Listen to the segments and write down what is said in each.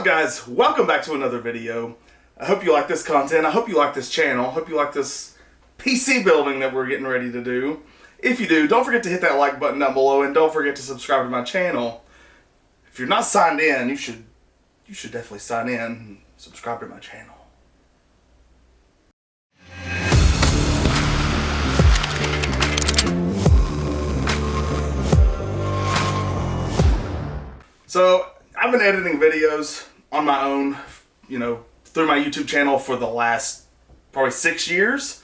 What's up, guys? Welcome back to another video. I hope you like this content. I hope you like this channel. I hope you like this PC building that we're getting ready to do. If you do, don't forget to hit that like button down below, and don't forget to subscribe to my channel. If you're not signed in, you should definitely sign in and subscribe to my channel. So, I've been editing videos on my own, through my YouTube channel for the last probably 6 years.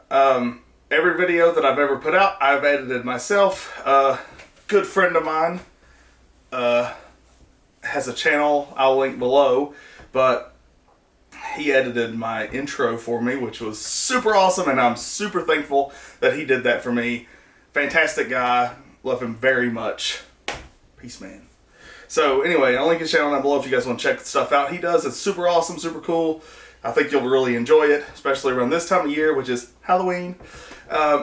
Every video that I've ever put out, I've edited myself. A good friend of mine has a channel I'll link below, but he edited my intro for me, which was super awesome, and I'm super thankful that he did that for me. Fantastic guy. Love him very much. Peace, man. So anyway, I'll link his channel down below if you guys want to check the stuff out he does. It's super awesome, super cool. I think you'll really enjoy it, especially around this time of year, which is Halloween.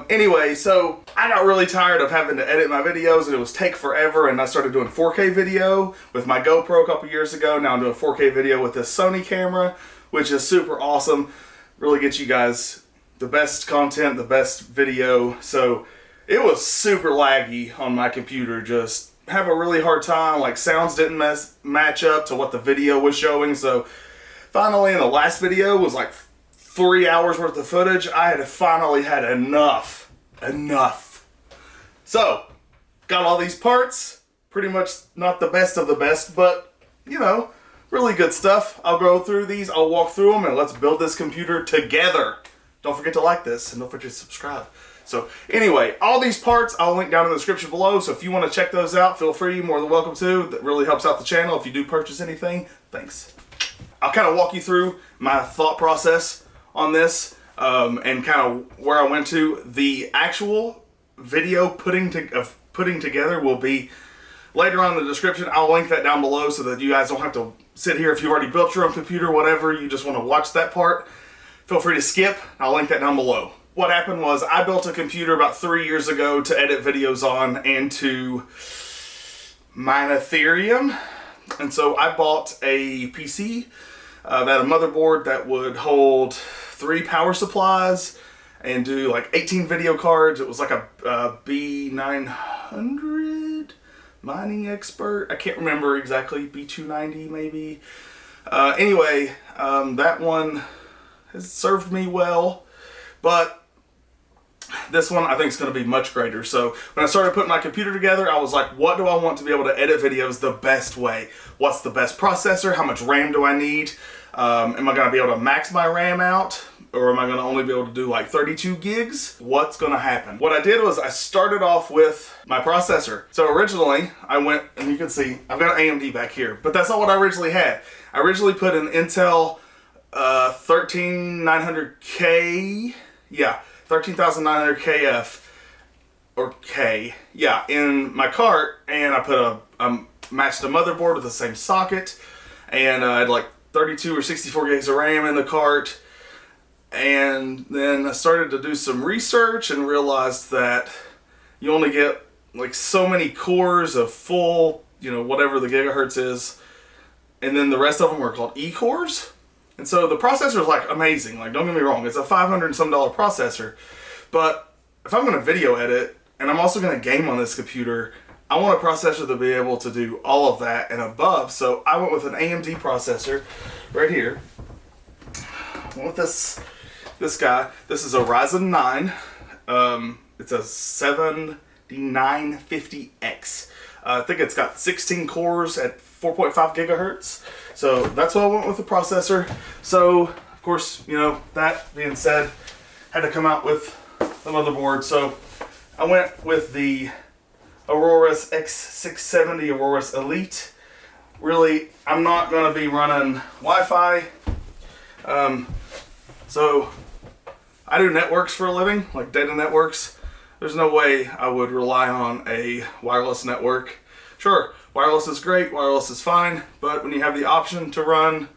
Anyway, so I got really tired of having to edit my videos, and it was take forever, and I started doing 4K video with my GoPro a couple years ago. Now I'm doing 4K video with this Sony camera, which is super awesome. Really gets you guys the best content, the best video. So it was super laggy on my computer, just have a really hard time, like sounds didn't match up to what the video was showing. So finally, in the last video was like 3 hours worth of footage. I had finally had enough. So got all these parts, pretty much not the best of the best, but really good stuff. I'll go through these, I'll walk through them, and let's build this computer together. Don't forget to like this, and don't forget to subscribe. So anyway, all these parts I'll link down in the description below, so if you want to check those out, feel free, more than welcome to. That really helps out the channel if you do purchase anything. Thanks. I'll kind of walk you through my thought process on this, and kind of where I went to. The actual video putting together will be later on in the description. I'll link that down below so that you guys don't have to sit here if you've already built your own computer, whatever, you just want to watch that part. Feel free to skip. I'll link that down below. What happened was I built a computer about 3 years ago to edit videos on and to mine Ethereum. And so I bought a PC that had a motherboard that would hold 3 power supplies and do like 18 video cards. It was like a B900 mining expert. I can't remember exactly, B290 maybe. Anyway, that one has served me well, but this one I think is going to be much greater. So when I started putting my computer together, I was like, what do I want to be able to edit videos the best way? What's the best processor? How much RAM do I need? Am I going to be able to max my RAM out? Or am I going to only be able to do like 32 gigs? What's going to happen? What I did was I started off with my processor. So originally I went, and you can see I've got an AMD back here, but that's not what I originally had. I originally put an Intel 13900K, 13900KF or K, in my cart, and I put matched a motherboard with the same socket, and I had like 32 or 64 gigs of RAM in the cart. And then I started to do some research and realized that you only get like so many cores of full, whatever the gigahertz is, and then the rest of them are called E cores. And so the processor is like amazing, like don't get me wrong, it's a $500 and some processor, but if I'm going to video edit and I'm also going to game on this computer, I want a processor to be able to do all of that and above. So I went with an AMD processor right here. I went with this guy. This is a Ryzen 9. It's a 7950X. I think it's got 16 cores at 4.5 gigahertz. So that's why I went with the processor. So, of course, that being said, had to come out with the motherboard. So I went with the Aorus X670 Aorus Elite. Really, I'm not going to be running Wi-Fi. So I do networks for a living, like data networks. There's no way I would rely on a wireless network. Sure, wireless is great, wireless is fine, but when you have the option to run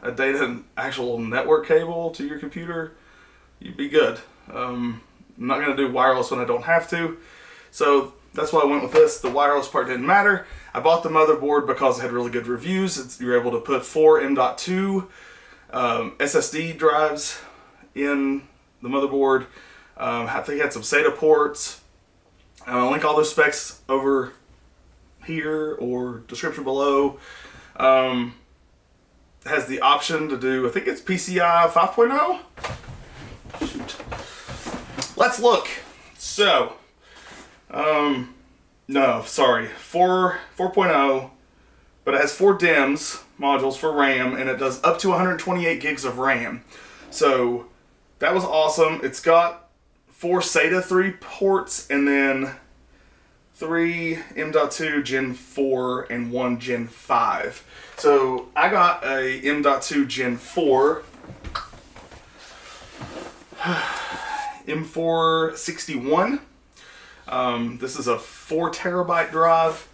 a actual network cable to your computer, you'd be good. I'm not going to do wireless when I don't have to. So that's why I went with this. The wireless part didn't matter. I bought the motherboard because it had really good reviews. You're able to put 4 M.2 SSD drives in the motherboard. I think it had some SATA ports. I'll link all those specs over here or description below. It has the option to do, I think it's PCI 5.0. Shoot. Let's look. So, no, sorry, 4.0, but it has 4 DIMMs modules for RAM, and it does up to 128 gigs of RAM. So that was awesome. It's got 4 SATA 3 ports, and then 3 M.2 Gen 4 and 1 Gen 5. So I got a M.2 Gen 4 M461. This is a 4 terabyte drive,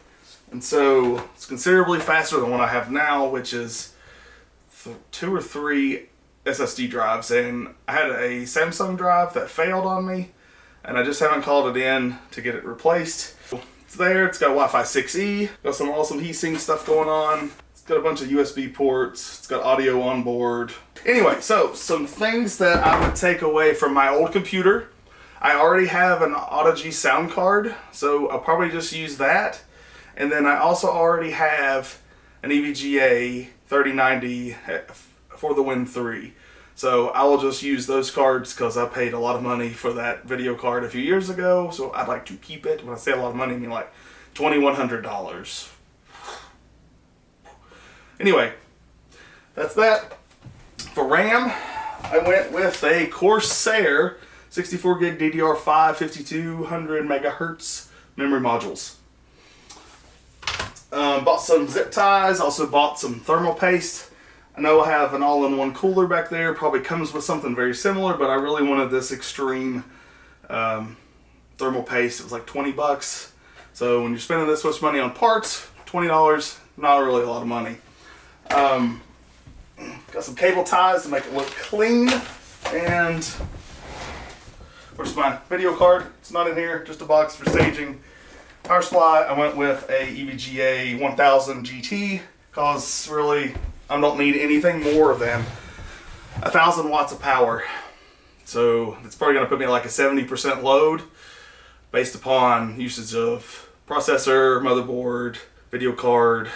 and so it's considerably faster than what I have now, which is 2 or 3 SSD drives. And I had a Samsung drive that failed on me, and I just haven't called it in to get it replaced. It's there. It's got Wi-Fi 6E. Got some awesome heatsink stuff going on. It's got a bunch of USB ports. It's got audio on board. Anyway, so some things that I would take away from my old computer. I already have an Audigy sound card, so I'll probably just use that. And then I also already have an EVGA 3090 for the Win 3. So I will just use those cards because I paid a lot of money for that video card a few years ago, so I'd like to keep it. When I say a lot of money, I mean like $2,100. Anyway, that's that. For RAM, I went with a Corsair 64 gig DDR5 5200 megahertz memory modules. Bought some zip ties, also bought some thermal paste. I know I have an all-in-one cooler back there, probably comes with something very similar, but I really wanted this extreme thermal paste. It was like 20 bucks. So when you're spending this much money on parts, $20, not really a lot of money. Got some cable ties to make it look clean, and where's my video card? It's not in here, just a box for staging. Powersupply, I went with a EVGA 1000 GT because really I don't need anything more than 1,000 watts of power. So it's probably going to put me at like a 70% load based upon usage of processor, motherboard, video card,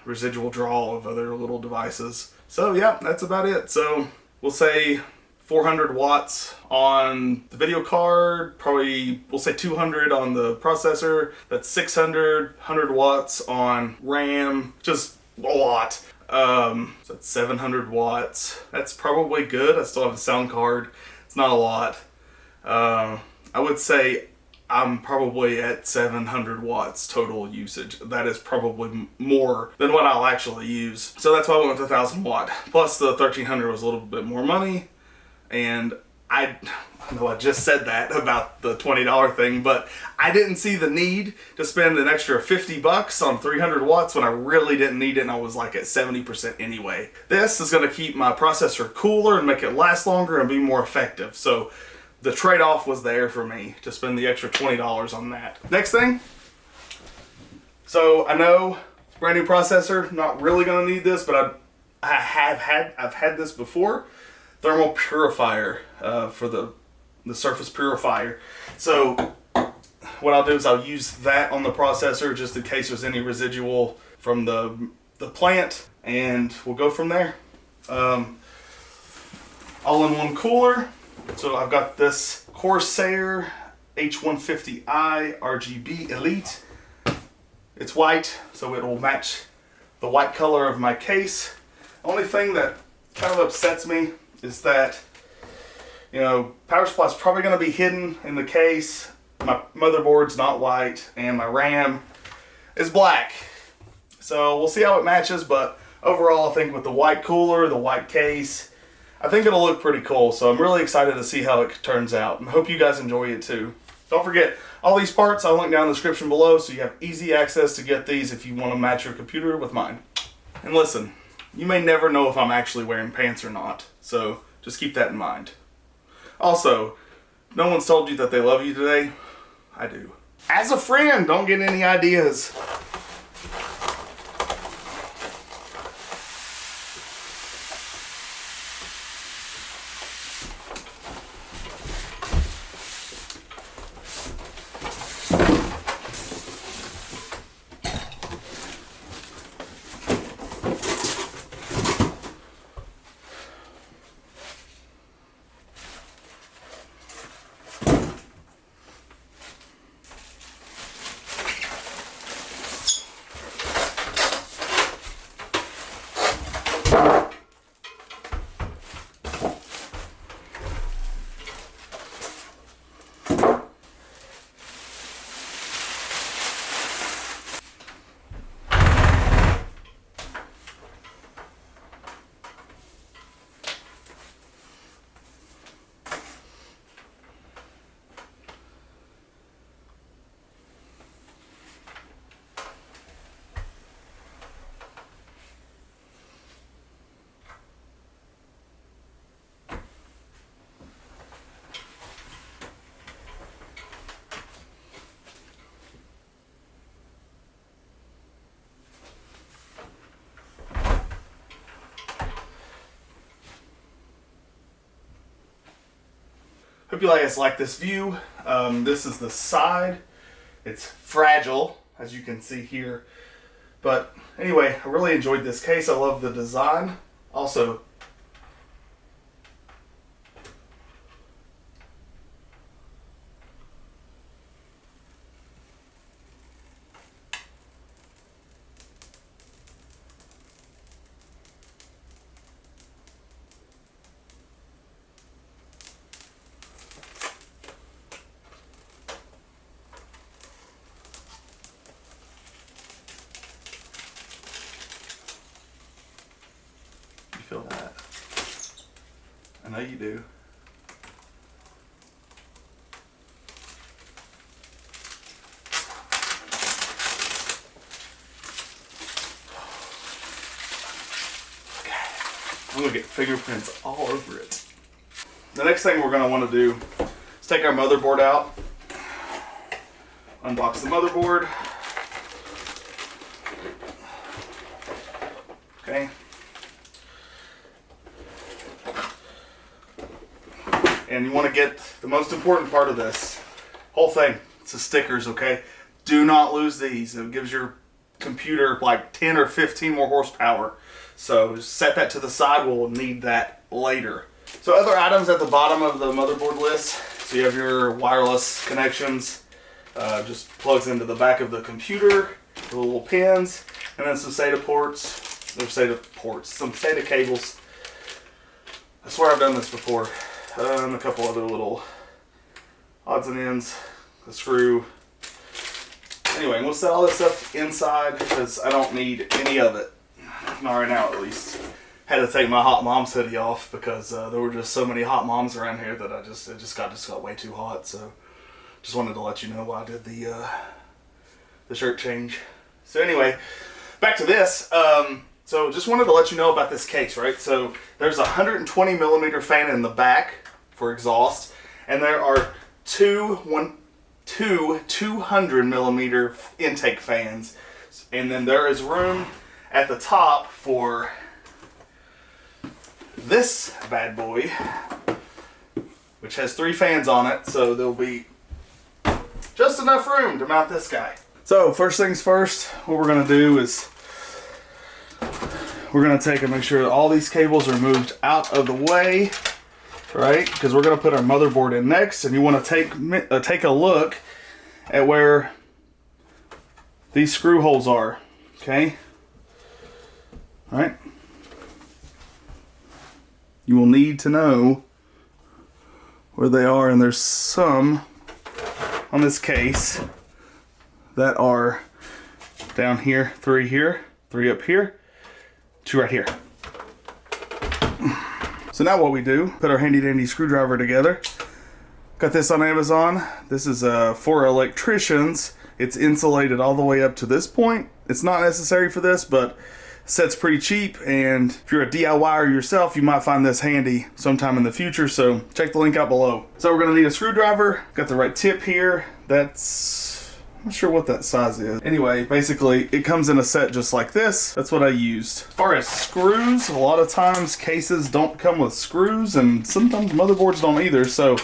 residual draw of other little devices. So yeah, that's about it. So we'll say 400 watts on the video card, probably we'll say 200 on the processor. That's 100 watts on RAM, just a lot. So that's 700 watts. That's probably good. I still have a sound card. It's not a lot. I would say I'm probably at 700 watts total usage. That is probably more than what I'll actually use. So that's why I went with 1,000 watt. Plus the 1,300 was a little bit more money. And I know I just said that about the $20 thing, but I didn't see the need to spend an extra 50 bucks on 300 watts when I really didn't need it, and I was like at 70% anyway. This is going to keep my processor cooler and make it last longer and be more effective. So the trade-off was there for me to spend the extra $20 on that. Next thing. So I know brand new processor, not really going to need this, but I've had this before. Thermal purifier for the surface purifier. So what I'll do is I'll use that on the processor just in case there's any residual from the plant, and we'll go from there. All-in-one cooler. So I've got this Corsair H150I RGB Elite. It's white, so it will match the white color of my case. The only thing that kind of upsets me is that, you know, Powersupply is probably going to be hidden in the case. My motherboard's not white, and my RAM is black. So we'll see how it matches, but overall I think with the white cooler, the white case, I think it'll look pretty cool. So I'm really excited to see how it turns out, and hope you guys enjoy it too. Don't forget, all these parts I'll link down in the description below, so you have easy access to get these if you want to match your computer with mine. And listen, you may never know if I'm actually wearing pants or not, so just keep that in mind. Also, no one's told you that they love you today. I do. as a friend. Don't get any ideas. Hope you guys like this view. This is the side. It's fragile, as you can see here. But anyway, I really enjoyed this case. I love the design. Also, feel that? I know you do. Okay. I'm gonna get fingerprints all over it. The next thing we're gonna want to do is take our motherboard out, unbox the motherboard. Okay. And you want to get the most important part of this whole thing. It's the stickers, okay? Do not lose these. It gives your computer like 10 or 15 more horsepower. So just set that to the side. We'll need that later. So other items at the bottom of the motherboard list. So you have your wireless connections. Just plugs into the back of the computer. The little pins. And then some SATA ports. Some SATA cables. I swear I've done this before. And a couple other little odds and ends, a screw. Anyway, we'll set all this stuff inside because I don't need any of it. Not right now, at least. Had to take my Hot Moms hoodie off because there were just so many Hot Moms around here that it just got way too hot. So just wanted to let you know why I did the shirt change. So anyway, back to this. So just wanted to let you know about this case, right? So there's a 120 millimeter fan in the back for exhaust, and there are two 200 millimeter intake fans, and then there is room at the top for this bad boy, which has 3 fans on it, so there'll be just enough room to mount this guy. So first things first, what we're gonna do is we're going to take and make sure that all these cables are moved out of the way, right? Because we're going to put our motherboard in next, and you want to take a look at where these screw holes are, okay? All right? You will need to know where they are, and there's some on this case that are down here, 3 here, 3 up here, 2 right here. So now what we do, put our handy dandy screwdriver together. Got this on Amazon. This is for electricians. It's insulated all the way up to this point. It's not necessary for this, but set's pretty cheap, and if you're a DIYer yourself, you might find this handy sometime in the future, so check the link out below. So we're gonna need a screwdriver. Got the right tip here. That's not sure what that size is. Anyway, basically it comes in a set just like this. That's what I used. As far as screws, a lot of times cases don't come with screws, and sometimes motherboards don't either. So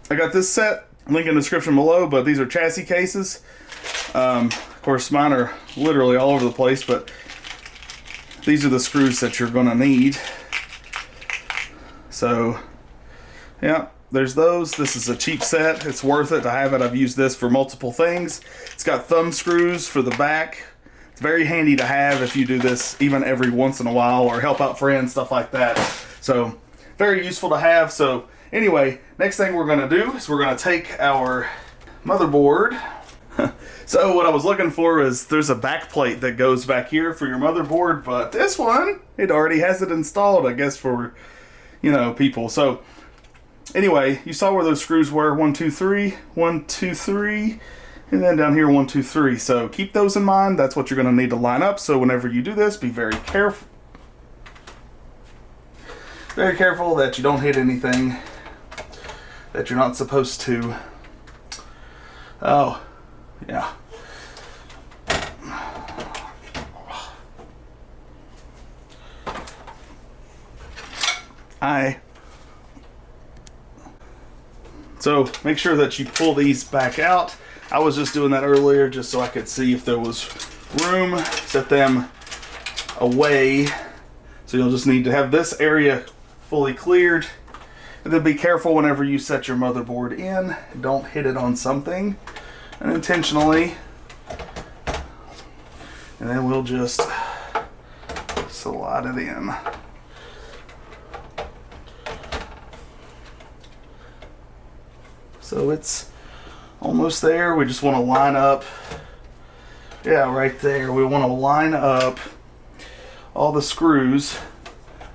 I got this set, link in the description below, but these are chassis cases. Of course mine are literally all over the place, but these are the screws that you're gonna need. So yeah, there's those. This is a cheap set. It's worth it to have it. I've used this for multiple things. It's got thumb screws for the back. It's very handy to have if you do this even every once in a while or help out friends, stuff like that. So very useful to have. So anyway, next thing we're gonna do is we're gonna take our motherboard. So what I was looking for is there's a back plate that goes back here for your motherboard, but this one, it already has it installed, I guess, for, you know, people. So anyway, you saw where those screws were, 1, 2, 3, 1, 2, 3, and then down here 1, 2, 3. So keep those in mind. That's what you're going to need to line up. So whenever you do this, be very careful. Very careful that you don't hit anything that you're not supposed to. Oh, yeah. So make sure that you pull these back out. I was just doing that earlier just so I could see if there was room. Set them away. So you'll just need to have this area fully cleared. And then be careful whenever you set your motherboard in. Don't hit it on something unintentionally. And then we'll just slide it in. So it's almost there. We just want to line up. Yeah, right there. We want to line up all the screws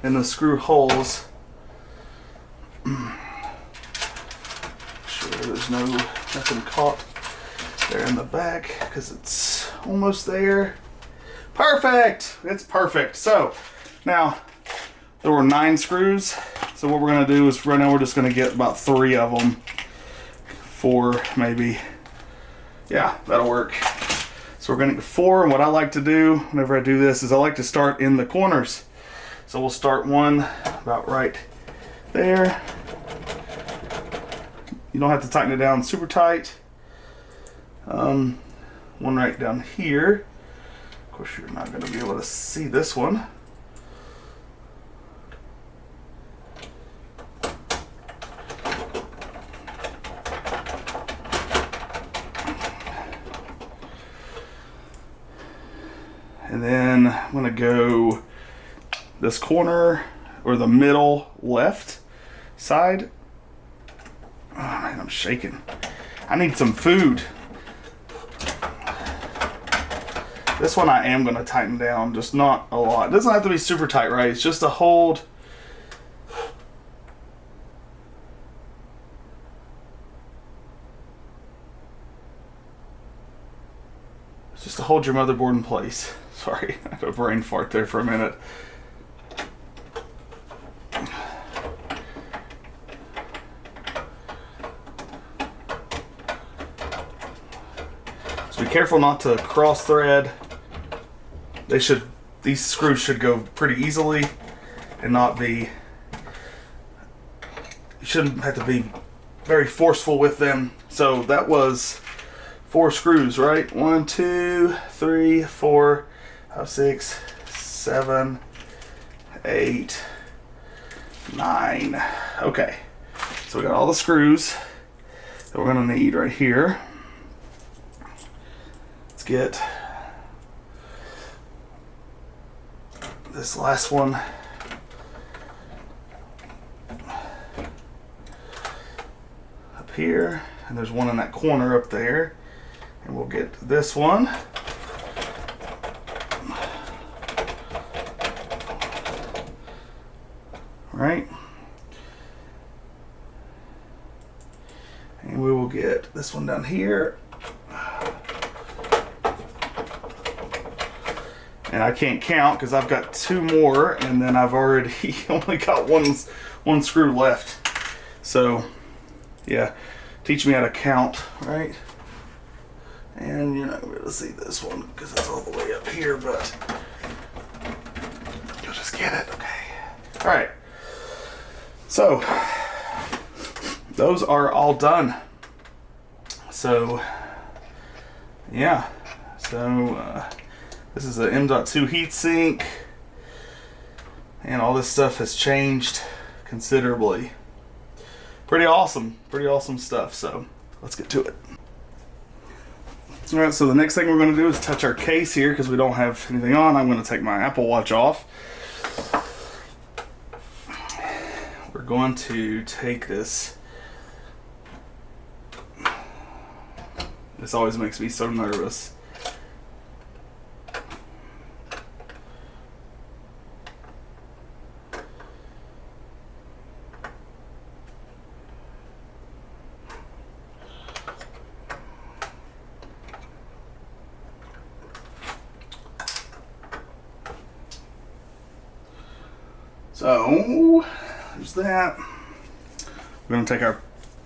and the screw holes. Sure there's nothing caught there in the back because it's almost there. Perfect! It's perfect. So now there were 9 screws. So what we're going to do is right now we're just going to get about 3 of them. 4 maybe. Yeah, that'll work. So we're going to get 4, and what I like to do whenever I do this is I like to start in the corners. So we'll start one about right there. You don't have to tighten it down super tight. One right down here. Of course you're not going to be able to see this one. And then I'm going to go this corner or the middle left side. Oh man, I'm shaking. I need some food. This one I am going to tighten down, just not a lot. It doesn't have to be super tight, right? It's just a hold. It's just to hold your motherboard in place. Sorry, I had a brain fart there for a minute. So be careful not to cross thread. These screws should go pretty easily and not be, you shouldn't have to be very forceful with them. So that was 4 screws, right? 1, 2, 3, 4, 5, 6, 7, 8, 9. Okay, so we got all the screws that we're gonna need right here. Let's get this last one up here, and there's one in that corner up there, and we'll get this one. Right, and we will get this one down here, and I can't count because I've got 2 more, and then I've already only got one screw left. So yeah, teach me how to count, right? And you're not going to be able to see this one because it's all the way up here, but you'll just get it. Okay. All right. So those are all done. So yeah. So this is an M.2 heatsink, and all this stuff has changed considerably. Pretty awesome stuff. So let's get to it. All right, so the next thing we're going to do is touch our case here because we don't have anything on. I'm going to take my Apple Watch off. We're going to take this. This always makes me so nervous. So, there's that. We're going to take our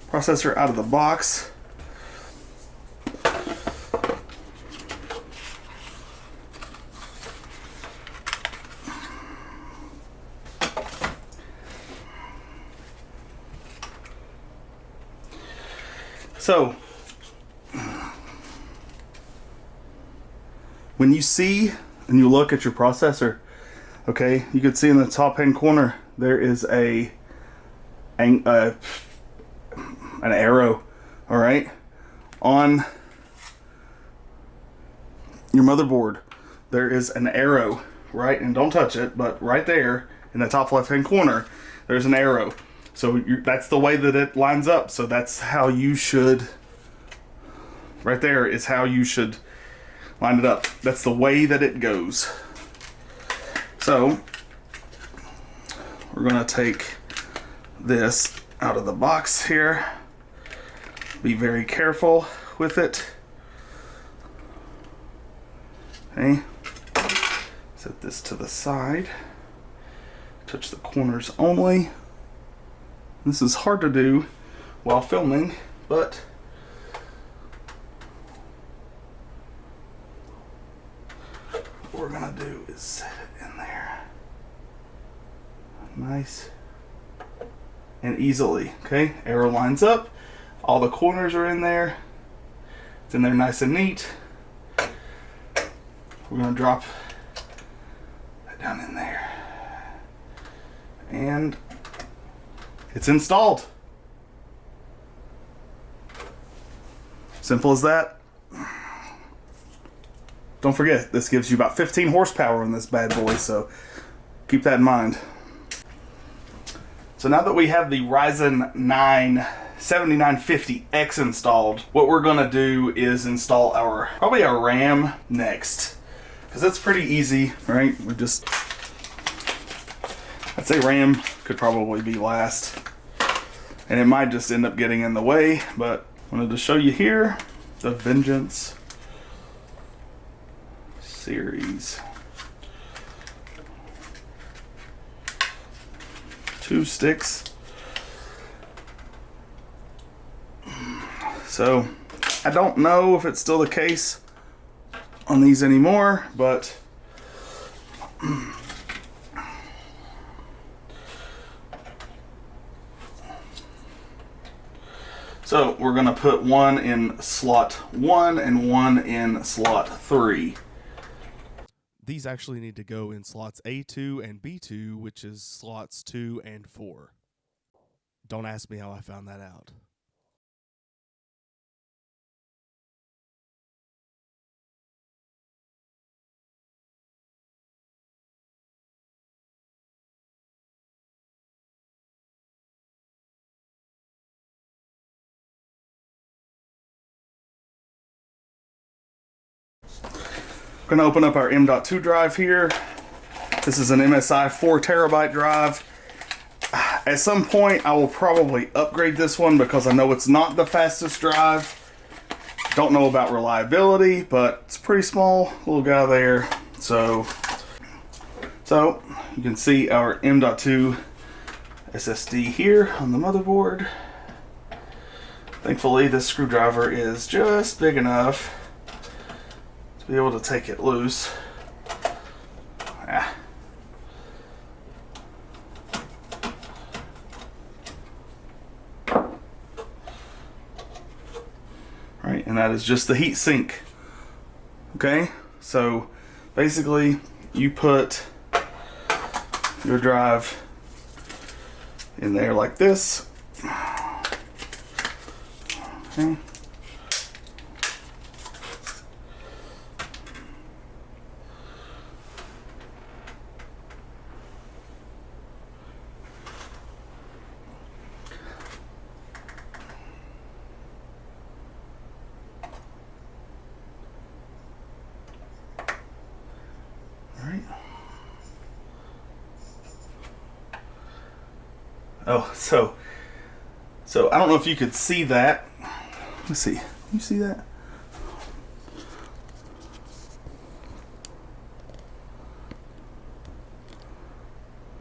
processor out of the box. So, when you see and you look at your processor, okay, you can see in the top hand corner there is an arrow, all right, on your motherboard. There is an arrow, right, and don't touch it, but right there in the top left hand corner there's an arrow. So that's the way that it lines up. So that's how you should, right there is how you should line it up. That's the way that it goes. So we're going to take this out of the box here. Be very careful with it. Okay. Set this to the side. Touch the corners only. This is hard to do while filming, but what we're gonna do is set it in there. Nice and easily, okay? Arrow lines up, all the corners are in there. It's in there nice and neat. We're gonna drop that down in there. And it's installed. Simple as that. Don't forget, this gives you about 15 horsepower in this bad boy, so keep that in mind. So now that we have the Ryzen 9 7950X installed, what we're gonna do is install probably our RAM next, because that's pretty easy, right? I'd say RAM could probably be last, and it might just end up getting in the way, but I wanted to show you here the Vengeance series. 2 sticks. So I don't know if it's still the case on these anymore, but so we're going to put one in slot 1 and one in slot 3. These actually need to go in slots A2 and B2, which is slots 2 and 4. Don't ask me how I found that out. We're going to open up our M.2 drive here. This is an MSI 4 terabyte drive. At some point I will probably upgrade this one because I know it's not the fastest drive. Don't know about reliability, but it's a pretty small little guy there. So you can see our M.2 SSD here on the motherboard. Thankfully this screwdriver is just big enough to be able to take it loose. Ah. Right, and that is just the heat sink. Okay, so basically you put your drive in there like this. Okay. Oh, so I don't know if you could see that. Let's see. Can you see that?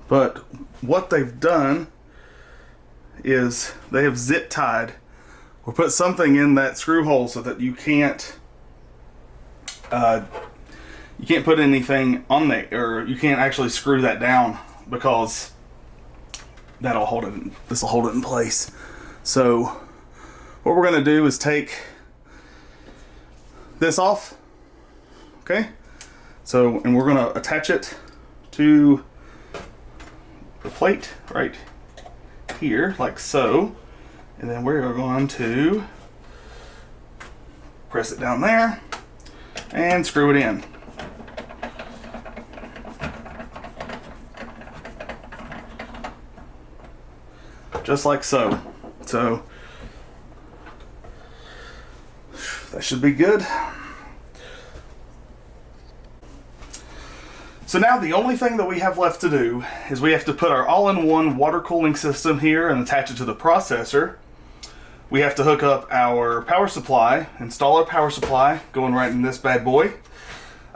But what they've done is they have zip tied or put something in that screw hole so that you can't put anything on there, or you can't actually screw that down, because that'll hold it. This will hold it in place. So what we're going to do is take this off. Okay. So, and we're going to attach it to the plate right here, like so. And then we're going to press it down there and screw it in. Just like so. So that should be good. So now the only thing that we have left to do is we have to put our all-in-one water cooling system here and attach it to the processor. We have to hook up our power supply, install our power supply, going right in this bad boy.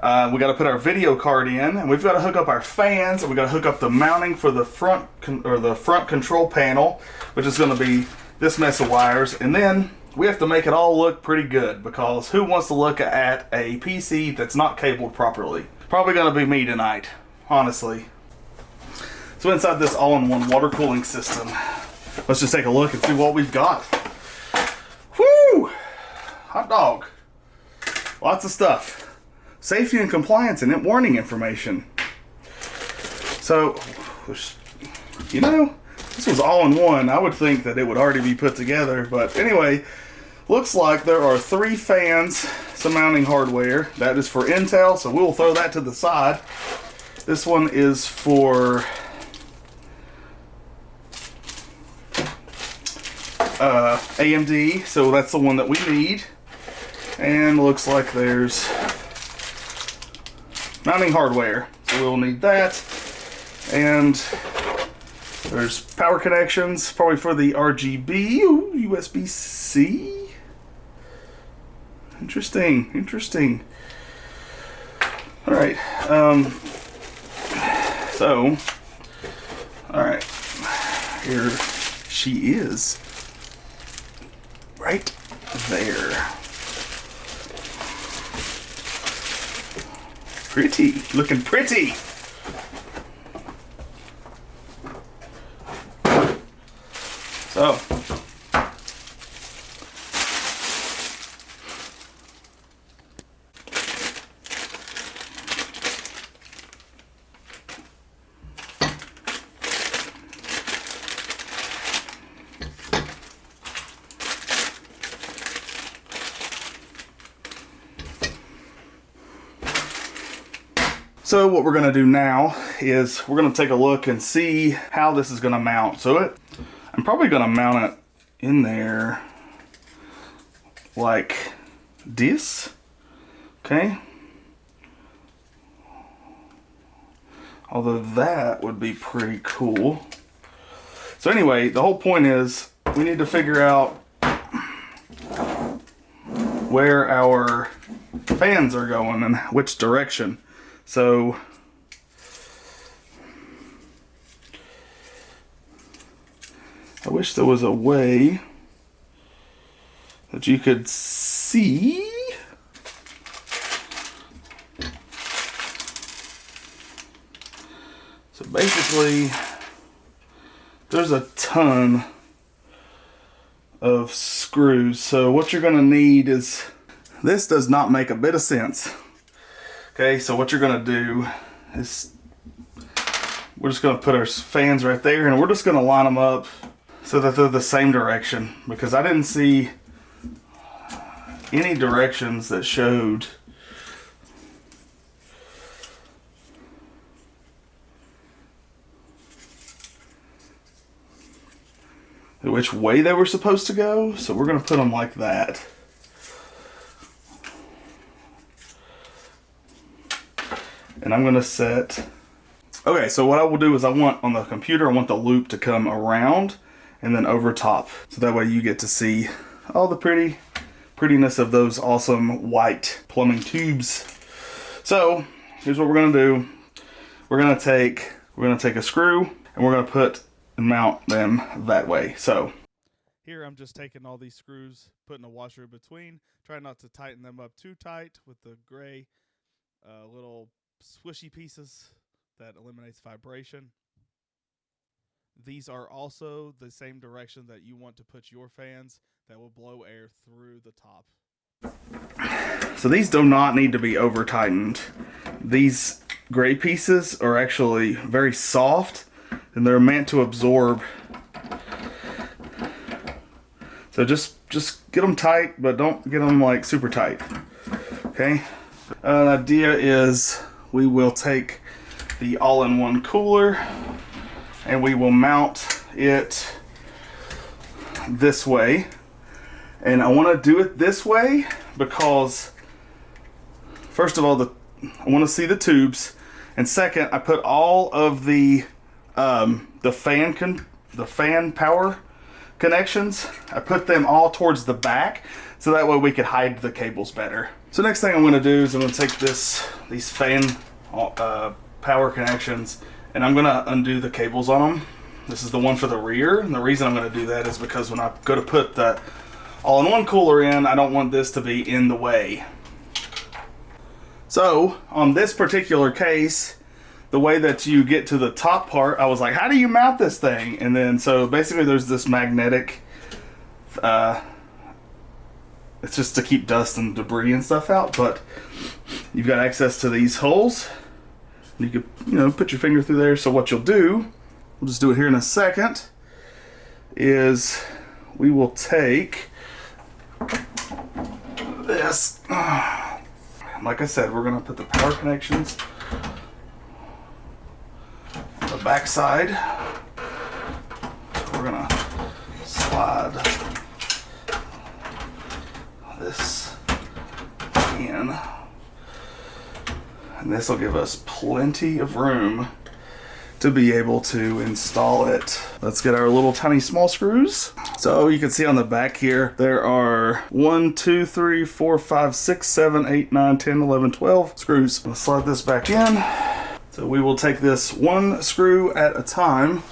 We got to put our video card in, and we've got to hook up our fans, and we got to hook up the mounting for the front control panel, which is going to be this mess of wires. And then we have to make it all look pretty good, because who wants to look at a PC that's not cabled properly? Probably going to be me tonight, honestly. So inside this all-in-one water cooling system, let's just take a look and see what we've got. Woo! Hot dog. Lots of stuff. Safety and compliance and warning information. So, you know, this was all in one. I would think that it would already be put together, but anyway, looks like there are 3 fans, some mounting hardware. That is for Intel, so we'll throw that to the side. This one is for AMD, so that's the one that we need. And looks like there's mounting hardware, so we'll need that. And there's power connections, probably for the RGB. Ooh, USB-C. Interesting, interesting. All right. So, all right. Here she is. Right there. Pretty, looking pretty. So, So what we're going to do now is we're going to take a look and see how this is going to mount. So I'm probably going to mount it in there like this. Okay. Although that would be pretty cool. So anyway, the whole point is we need to figure out where our fans are going and which direction. So I wish there was a way that you could see So basically, there's a ton of screws. So what you're gonna need is, this does not make a bit of sense. Okay, so what you're gonna do is, we're just gonna put our fans right there and we're just gonna line them up so that they're the same direction, because I didn't see any directions that showed which way they were supposed to go. So we're gonna put them like that. And I'm gonna set, okay, so what I will do is, I want on the computer, I want the loop to come around and then over top. So that way you get to see all the prettiness of those awesome white plumbing tubes. So here's what we're gonna do. We're gonna take a screw and we're gonna put and mount them that way. So here I'm just taking all these screws, putting a washer in between, trying not to tighten them up too tight with the gray little swishy pieces that eliminates vibration. These are also the same direction that you want to put your fans that will blow air through the top. So these do not need to be over tightened. These gray pieces are actually very soft and they're meant to absorb. So just get them tight, but don't get them like super tight. Okay. The idea is we will take the all-in-one cooler and we will mount it this way. And I want to do it this way because, first of all, I want to see the tubes, and second, I put all of the fan power connections, I put them all towards the back, so that way we could hide the cables better. So next thing I'm going to do is I'm going to take these fan power connections, and I'm going to undo the cables on them. This is the one for the rear, and the reason I'm going to do that is because when I go to put the all-in-one cooler in, I don't want this to be in the way. So on this particular case, the way that you get to the top part, I was like, how do you mount this thing? And then, so basically there's this magnetic, it's just to keep dust and debris and stuff out, but you've got access to these holes. You could, put your finger through there. So what you'll do, we'll just do it here in a second, is we will take this. Like I said, we're gonna put the power connections on the back side. So we're gonna slide this in, and this will give us plenty of room to be able to install it. Let's get our little tiny small screws. So you can see on the back here, there are 1, 2, 3, 4, 5, 6, 7, 8, 9, 10, 11, 12 screws. Let's slide this back in. So we will take this one screw at a time.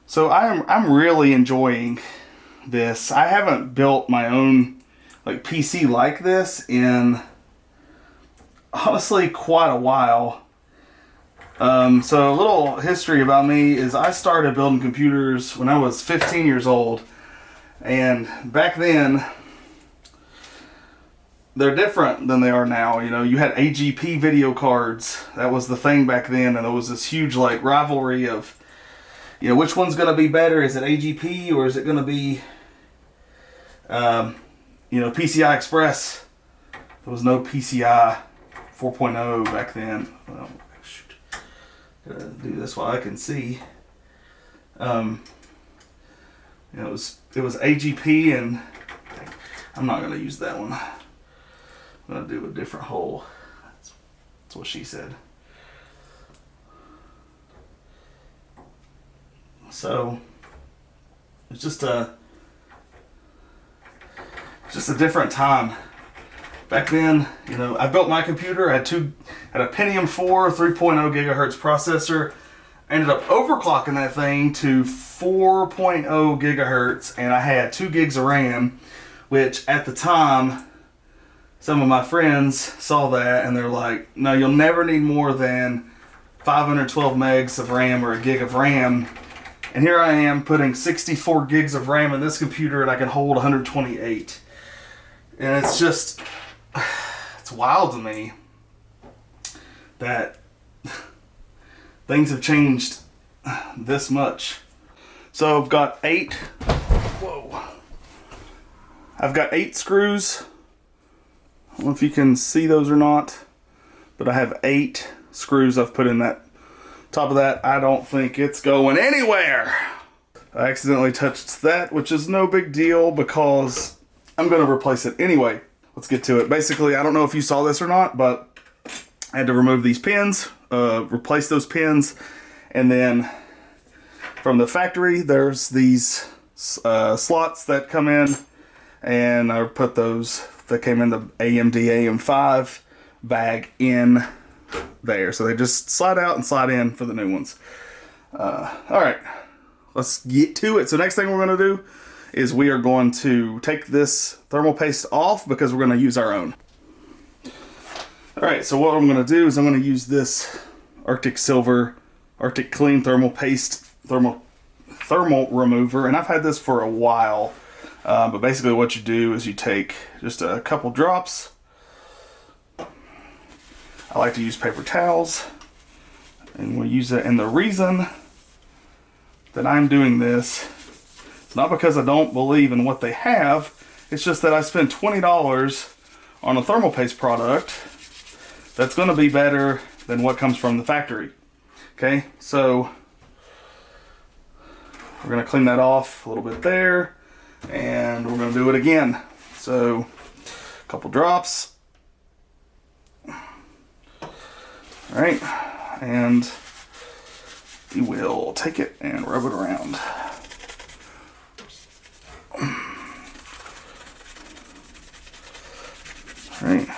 So I'm really enjoying this. I haven't built my own PC like this in honestly quite a while. So a little history about me is I started building computers when I was 15 years old, and back then they're different than they are now. You had AGP video cards. That was the thing back then, and there was this huge rivalry of which one's going to be better? Is it AGP or is it going to be, PCI Express? There was no PCI 4.0 back then. Well, shoot. Gotta do this while I can see. It was AGP, and I'm not going to use that one. I'm going to do a different hole. That's what she said. So it's just a different time. Back then, you know, I built my computer. I had a Pentium 4 3.0 gigahertz processor. I ended up overclocking that thing to 4.0 gigahertz, and I had 2 gigs of RAM, which at the time, some of my friends saw that and they're like, no, you'll never need more than 512 megs of RAM or a gig of RAM. And here I am putting 64 gigs of RAM in this computer, and I can hold 128. And it's just, it's wild to me that things have changed this much. So I've got 8 screws. I don't know if you can see those or not, but I have 8 screws I've put in that. Top of that, I don't think it's going anywhere. I accidentally touched that, which is no big deal because I'm going to replace it anyway. Let's get to it. Basically, I don't know if you saw this or not, but I had to remove these pins, replace those pins, and then from the factory, there's these slots that come in, and I put those that came in the AMD AM5 bag in there. So they just slide out and slide in for the new ones. All right, let's get to it. So next thing we're going to do is we are going to take this thermal paste off because we're going to use our own. All right, so what I'm going to do is I'm going to use this Arctic Silver Arctic Clean thermal paste thermal remover, and I've had this for a while. But basically what you do is you take just a couple drops. I like to use paper towels, and we'll use it. And the reason that I'm doing this, it's not because I don't believe in what they have, it's just that I spent $20 on a thermal paste product that's going to be better than what comes from the factory. Okay, so we're going to clean that off a little bit there, and we're going to do it again. So a couple drops. All right, and we will take it and rub it around. All right.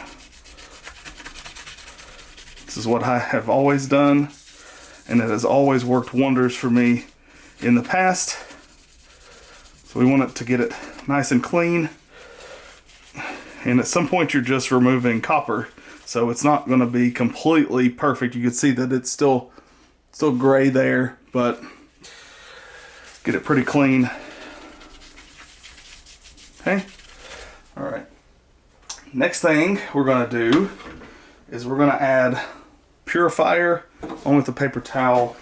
This is what I have always done, and it has always worked wonders for me in the past. So we want it to get it nice and clean. And at some point you're just removing copper, so it's not going to be completely perfect. You can see that it's still gray there, but get it pretty clean. Okay. All right. Next thing we're going to do is we're going to add purifier on with the paper towel.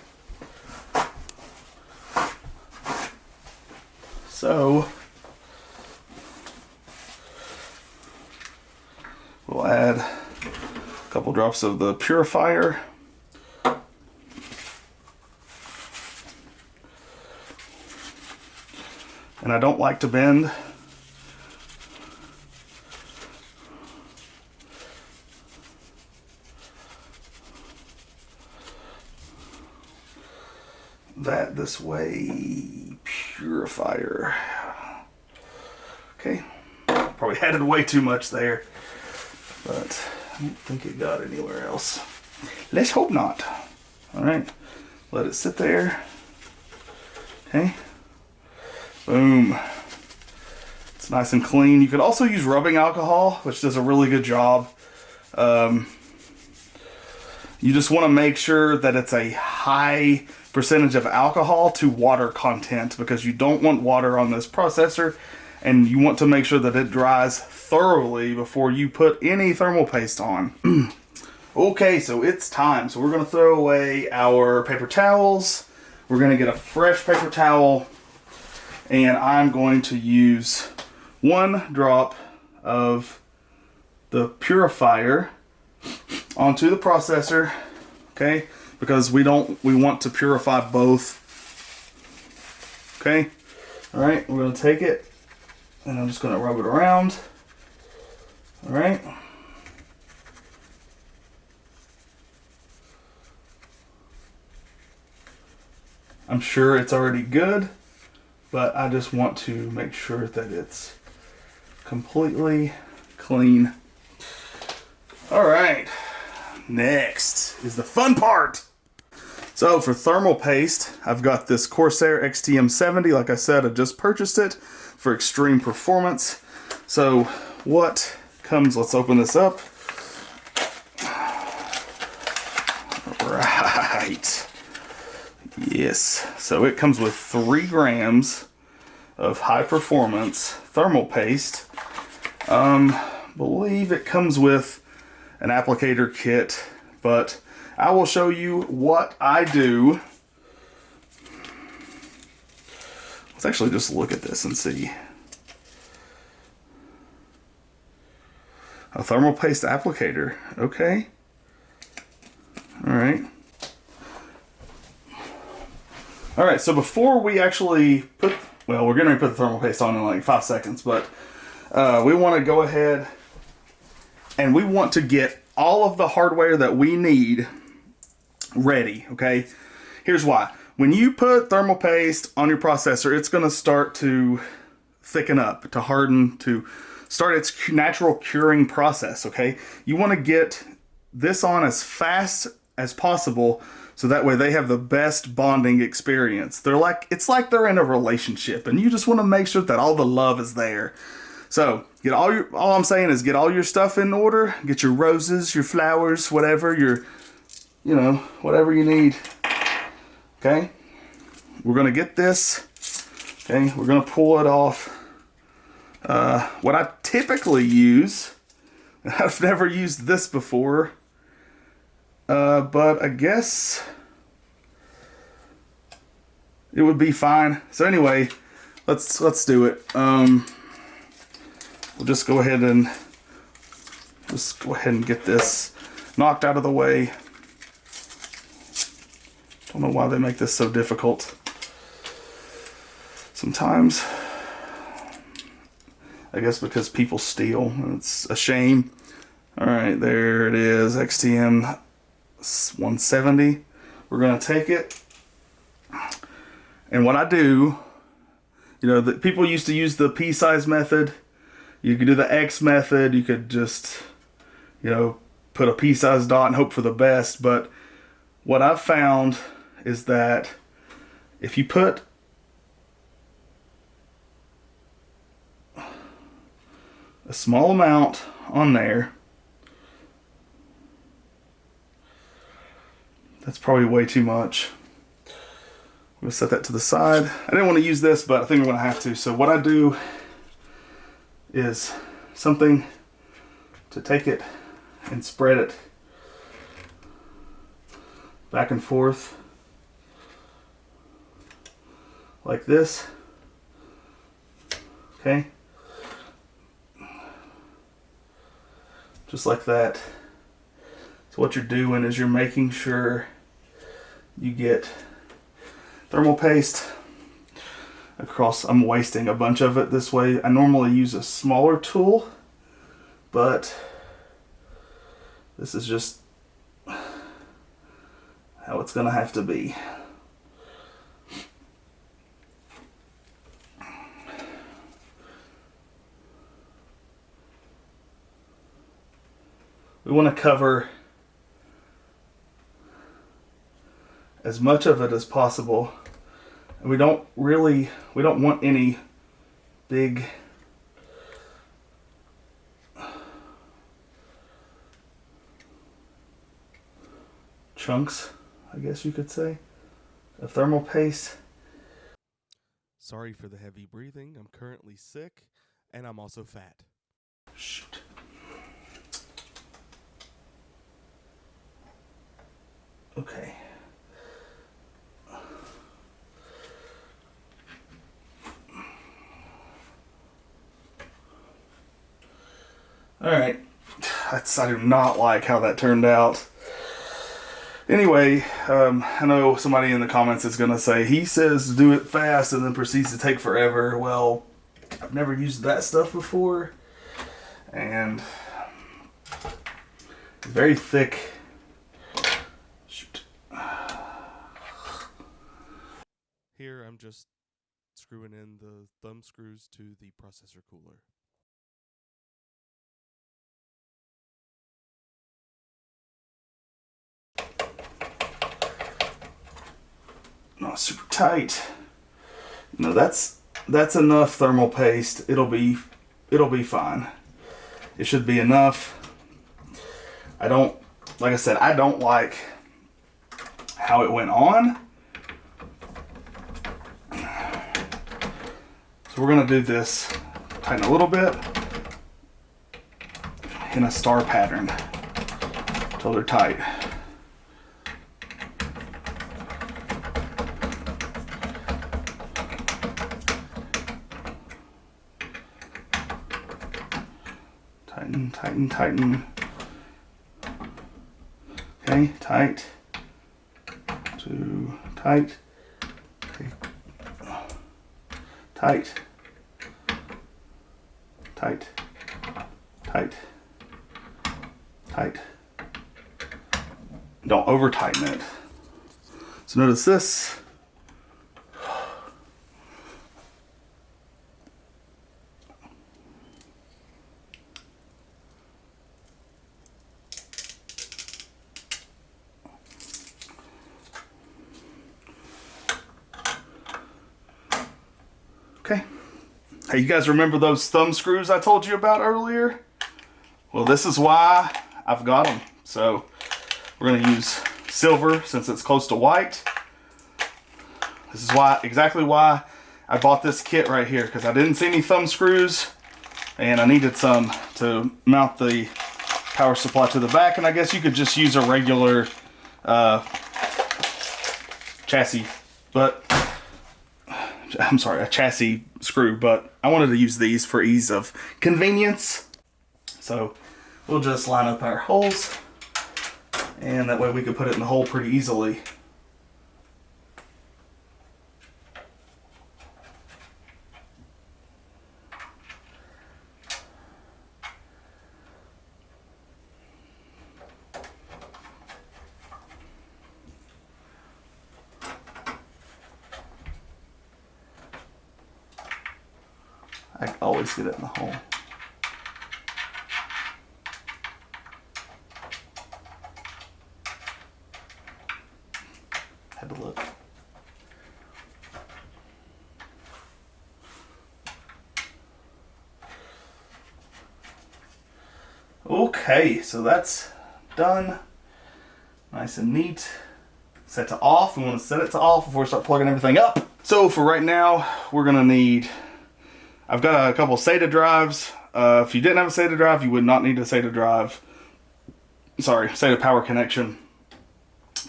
So we'll add a couple drops of the purifier. And I don't like to bend. That this way, purifier. Okay, probably added way too much there, but I don't think it got anywhere else. Let's hope not. All right, let it sit there. Okay, boom. It's nice and clean. You could also use rubbing alcohol, which does a really good job. You just want to make sure that it's a high percentage of alcohol to water content, because you don't want water on this processor, and you want to make sure that it dries thoroughly before you put any thermal paste on. Okay, so it's time. So we're going to throw away our paper towels. We're going to get a fresh paper towel, and I'm going to use 1 drop of the purifier onto the processor. Okay, because we want to purify both. Okay, all right, we're going to take it, and I'm just going to rub it around. All right. I'm sure it's already good, but I just want to make sure that it's completely clean. All right, next is the fun part. So for thermal paste, I've got this Corsair XTM70. Like I said, I just purchased it for extreme performance. So what comes, let's open this up. Right. Yes. So it comes with 3 grams of high performance thermal paste. Believe it comes with an applicator kit, but I will show you what I do. Let's actually just look at this and see. A thermal paste applicator. Okay. All right. All right, so before we actually put, well, we're going to put the thermal paste on in like 5 seconds, but we want to go ahead and we want to get all of the hardware that we need ready, okay? Here's why. When you put thermal paste on your processor, it's going to start to thicken up, to harden, to start its natural curing process, okay? You want to get this on as fast as possible so that way they have the best bonding experience. It's like they're in a relationship, and you just want to make sure that all the love is there. So all I'm saying is get all your stuff in order, get your roses, your flowers, whatever, whatever you need. Okay, we're gonna get this. Okay, we're gonna pull it off. What I typically use, I've never used this before, but I guess it would be fine. So anyway, let's do it. We'll just go ahead and get this knocked out of the way. Don't know why they make this so difficult. Sometimes, I guess because people steal. It's a shame. All right, there it is, XTM 170. We're gonna take it, and what I do, that people used to use the P-size method. You could do the X method. You could just, put a P-size dot and hope for the best. But what I've found is that if you put a small amount on there, that's probably way too much. I'm gonna set that to the side. I didn't want to use this, but I think I'm gonna have to. So what I do is something to take it and spread it back and forth like this. Okay, just like that. So what you're doing is you're making sure you get thermal paste across. I'm wasting a bunch of it this way. I normally use a smaller tool, but this is just how it's gonna have to be. We want to cover as much of it as possible. And we don't want any big chunks, I guess you could say, of thermal paste. Sorry for the heavy breathing. I'm currently sick, and I'm also fat. Shoot. Okay. Alright. I do not like how that turned out. Anyway, I know somebody in the comments is going to say, he says do it fast and then proceeds to take forever. Well, I've never used that stuff before. And it's very thick. Shoot. Here I'm just screwing in the thumb screws to the processor cooler. Not super tight. No, that's enough thermal paste. It'll be fine. It should be enough. Like I said, I don't like how it went on. So we're gonna do this, tighten a little bit in a star pattern until they're tight. Tighten, tighten, tighten. Okay, tight. Too tight. Okay. Tight. Tight. Tight. Tight. Don't over tighten it. So notice this. Okay. Hey, you guys remember those thumb screws I told you about earlier? Well, this is why I've got them. So we're going to use silver since it's close to white. This is exactly why I bought this kit right here, because I didn't see any thumb screws and I needed some to mount the power supply to the back. And I guess you could just use a regular chassis, but I'm sorry, a chassis screw, but I wanted to use these for ease of convenience. So we'll just line up our holes, and that way we can put it in the hole pretty easily. I always get it in the hole. Had to look. Okay, so that's done. Nice and neat. Set to off. We want to set it to off before we start plugging everything up. So for right now, we're gonna need, I've got a couple SATA drives. If you didn't have a SATA drive, you would not need a SATA drive. Sorry, SATA power connection.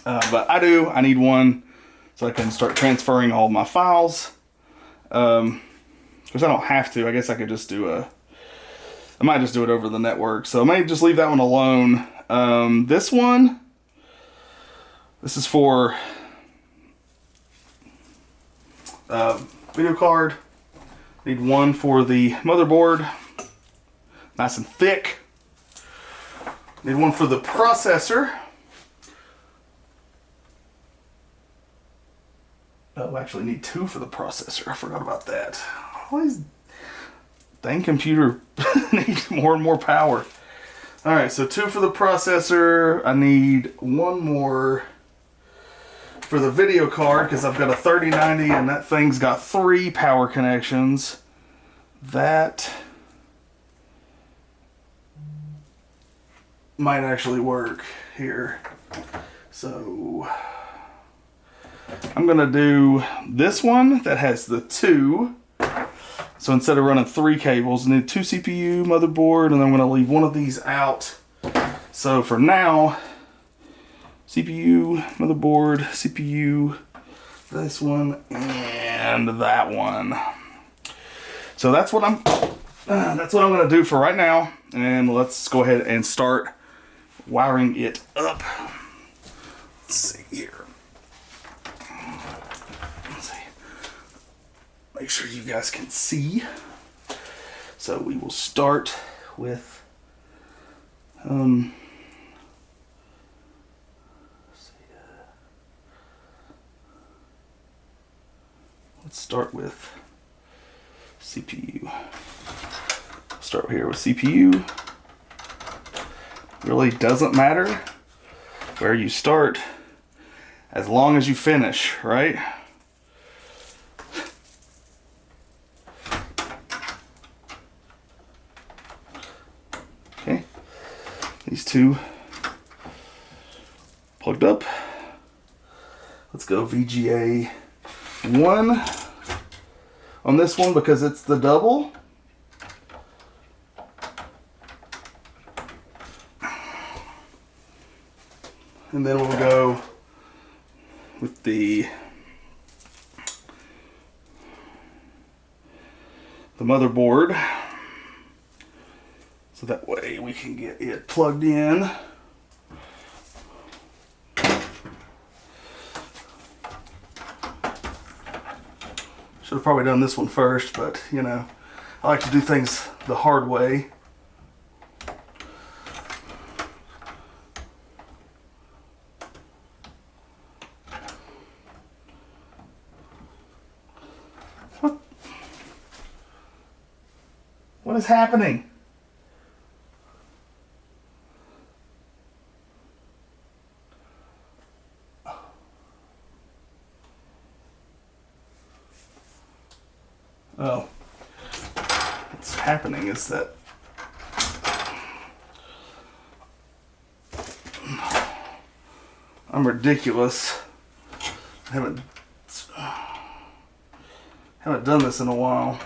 But I do. I need one so I can start transferring all my files. Because I don't have to. I guess I could just do I might just do it over the network. So I may just leave that one alone. This is for video card. Need one for the motherboard, nice and thick. Need one for the processor. Oh, actually need two for the processor. I forgot about that. All these dang computer needs more and more power. All right, so two for the processor. I need one more for the video card because I've got a 3090 and that thing's got 3 power connections. That might actually work here. So I'm gonna do this one that has the 2. So instead of running 3 cables, I need 2 CPU, motherboard, and then I'm gonna leave one of these out. So for now, CPU, motherboard, CPU, this one, and that one. So that's what I'm gonna do for right now, and let's go ahead and start wiring it up. Let's see here. Let's see. Make sure you guys can see. So we will start with let's start with CPU. Start here with CPU. Really doesn't matter where you start as long as you finish, right? Okay, these two plugged up. Let's go VGA 1 on this one because it's the double. And then we'll go with the motherboard, so that way we can get it plugged in. Should have probably done this one first, but you know, I like to do things the hard way. What is happening? Oh, what's happening is that I'm ridiculous. I haven't done this in a while.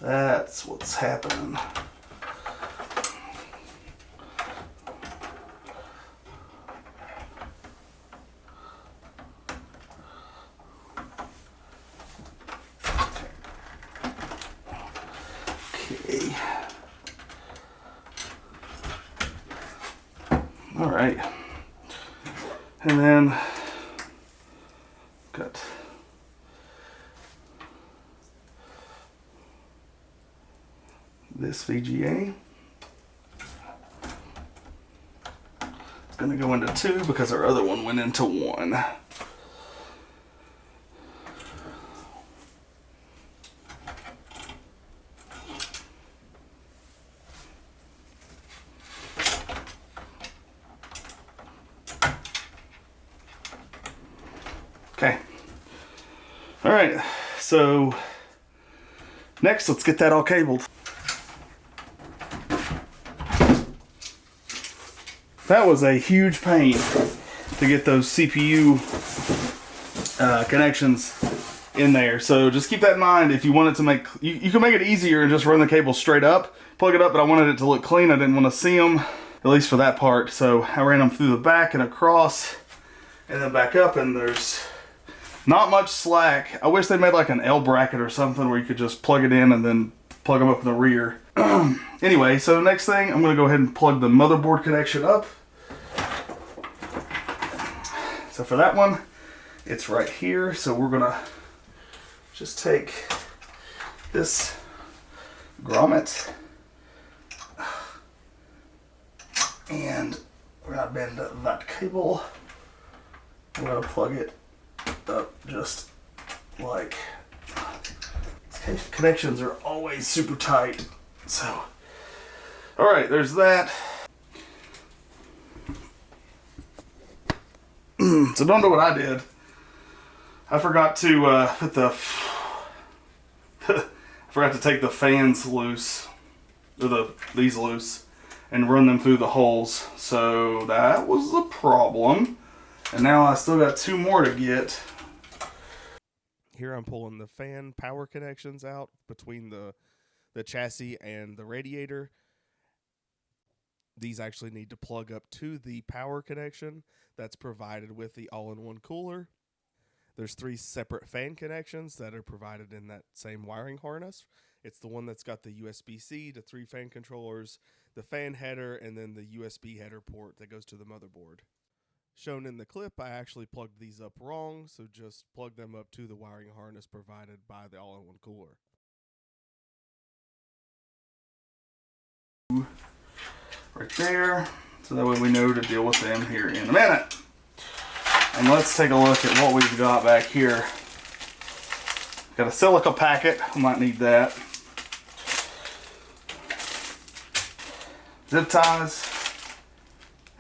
That's what's happening. Okay. All right. And then got this VGA. It's going to go into 2 because our other one went into 1. Okay. All right. So next, let's get that all cabled. That was a huge pain to get those CPU connections in there. So just keep that in mind. If you want it to make, you can make it easier and just run the cable straight up, plug it up, but I wanted it to look clean. I didn't want to see them, at least for that part. So I ran them through the back and across and then back up, and there's not much slack. I wish they made like an L bracket or something where you could just plug it in and then plug them up in the rear. Anyway, so next thing, I'm going to go ahead and plug the motherboard connection up. So for that one, it's right here. So we're going to just take this grommet and we're going to bend that cable. We're going to plug it up just like, these connections are always super tight. So, all right, there's that. So don't know what I did. I forgot to put the I forgot to take the fans loose, or these loose, and run them through the holes. So that was the problem. And now I still got 2 more to get. Here I'm pulling the fan power connections out between the chassis and the radiator. These actually need to plug up to the power connection that's provided with the all-in-one cooler. There's 3 separate fan connections that are provided in that same wiring harness. It's the one that's got the USB-C to 3 fan controllers, the fan header, and then the USB header port that goes to the motherboard. Shown in the clip, I actually plugged these up wrong, so just plug them up to the wiring harness provided by the all-in-one cooler. Right there, so that way we know to deal with them here in a minute. And let's take a look at what we've got back here. Got a silica packet, I might need that. Zip ties.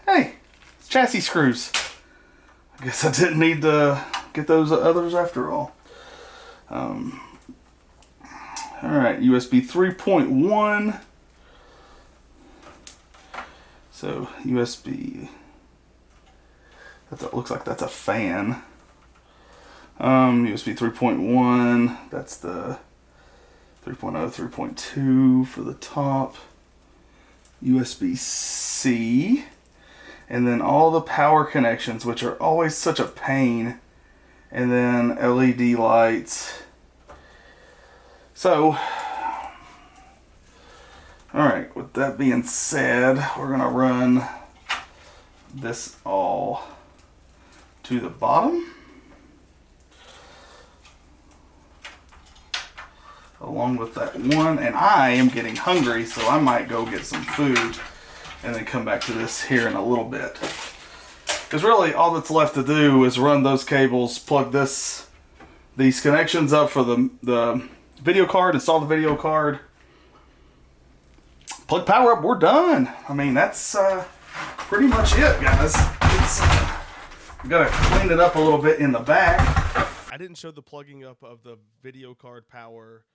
Hey, it's chassis screws. I guess I didn't need to get those others after all. Alright, USB 3.1. So USB, looks like that's a fan. USB 3.1, that's the 3.0, 3.2 for the top. USB-C, and then all the power connections, which are always such a pain, and then LED lights. So, alright, with that being said, we're going to run this all to the bottom, along with that one, and I am getting hungry, so I might go get some food and then come back to this here in a little bit. Because really all that's left to do is run those cables, plug these connections up for the video card, install the video card, plug power up, we're done. I mean, that's pretty much it, guys. We gotta clean it up a little bit in the back. I didn't show the plugging up of the video card power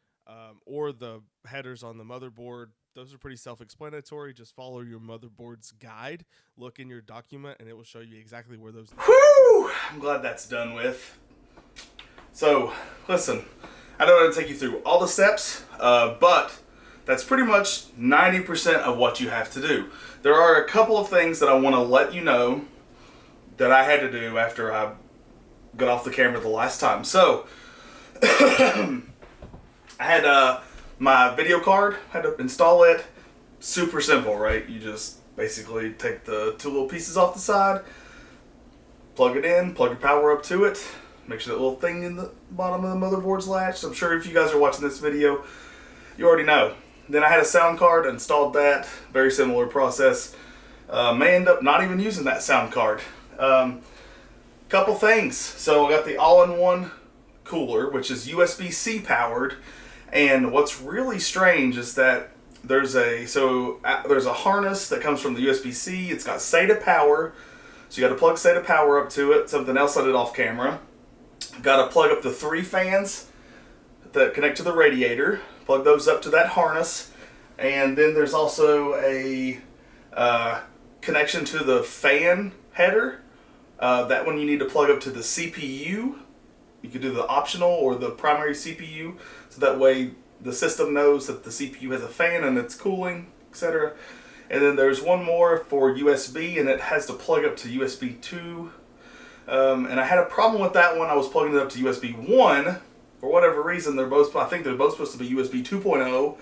or the headers on the motherboard. Those are pretty self-explanatory. Just follow your motherboard's guide, look in your document, and it will show you exactly where those... Whew! I'm glad that's done with. So, listen, I know I didn't take you through all the steps, but that's pretty much 90% of what you have to do. There are a couple of things that I want to let you know that I had to do after I got off the camera the last time. So, I had my video card, had to install it. Super simple, right? You just basically take the two little pieces off the side, plug it in, plug your power up to it, make sure that little thing in the bottom of the motherboard's latched. I'm sure if you guys are watching this video, you already know. Then I had a sound card, installed that, very similar process. May end up not even using that sound card. Couple things. So I got the all-in-one cooler, which is USB-C powered. And what's really strange is that there's a harness that comes from the USB-C. It's got SATA power, so you got to plug SATA power up to it. Something else I did off camera. Got to plug up the 3 fans that connect to the radiator. Plug those up to that harness, and then there's also a connection to the fan header. That one you need to plug up to the CPU. You could do the optional or the primary CPU, so that way the system knows that the CPU has a fan and it's cooling, etc. And then there's one more for USB, and it has to plug up to USB 2. And I had a problem with that one. I was plugging it up to USB 1. For whatever reason, I think they're both supposed to be USB 2.0,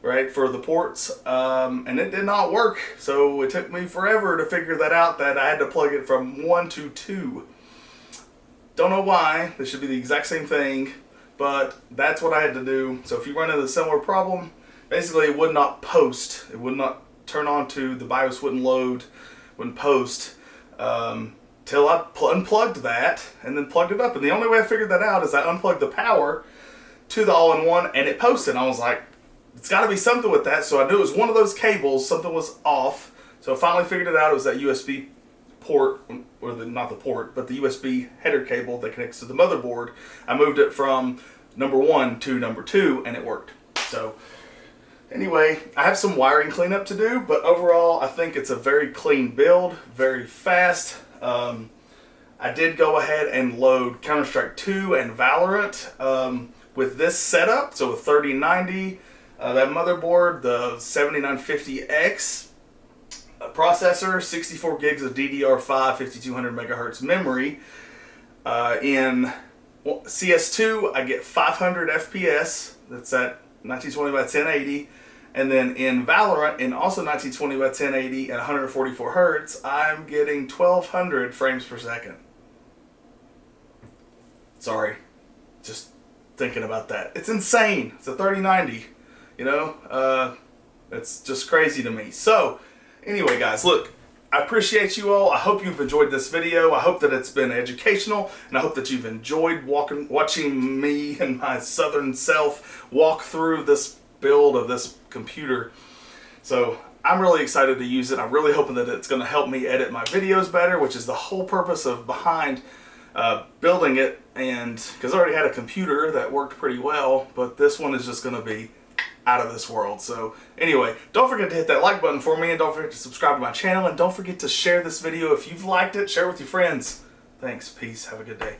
right, for the ports. And it did not work. So it took me forever to figure that out, that I had to plug it from 1 to 2. Don't know why. This should be the exact same thing, but that's what I had to do. So if you run into a similar problem, basically it would not post. It would not turn on to, the BIOS wouldn't load, wouldn't post, till I unplugged that and then plugged it up. And the only way I figured that out is I unplugged the power to the all-in-one and it posted. And I was like, it's got to be something with that. So I knew it was one of those cables, something was off. So I finally figured it out. It was that USB port, or not the port, but the USB header cable that connects to the motherboard. I moved it from number 1 to number 2 and it worked. So anyway, I have some wiring cleanup to do, but overall I think it's a very clean build, very fast. I did go ahead and load Counter-Strike 2 and Valorant with this setup. So with 3090, that motherboard, the 7950X processor, 64 gigs of DDR5, 5200 megahertz memory. In CS2, I get 500 FPS. That's at 1920 by 1080. And then in Valorant, in also 1920 by 1080 at 144 hertz, I'm getting 1200 frames per second. Sorry, just thinking about that. It's insane. It's a 3090, you know? It's just crazy to me. So, anyway, guys, look, I appreciate you all. I hope you've enjoyed this video. I hope that it's been educational, and I hope that you've enjoyed watching me and my southern self walk through this build of this computer. So I'm really excited to use it. I'm really hoping that it's going to help me edit my videos better, which is the whole purpose of behind building it. And because I already had a computer that worked pretty well, but this one is just going to be out of this world. So anyway, don't forget to hit that like button for me, and don't forget to subscribe to my channel, and don't forget to share this video if you've liked it. Share it with your friends. Thanks. Peace. Have a good day.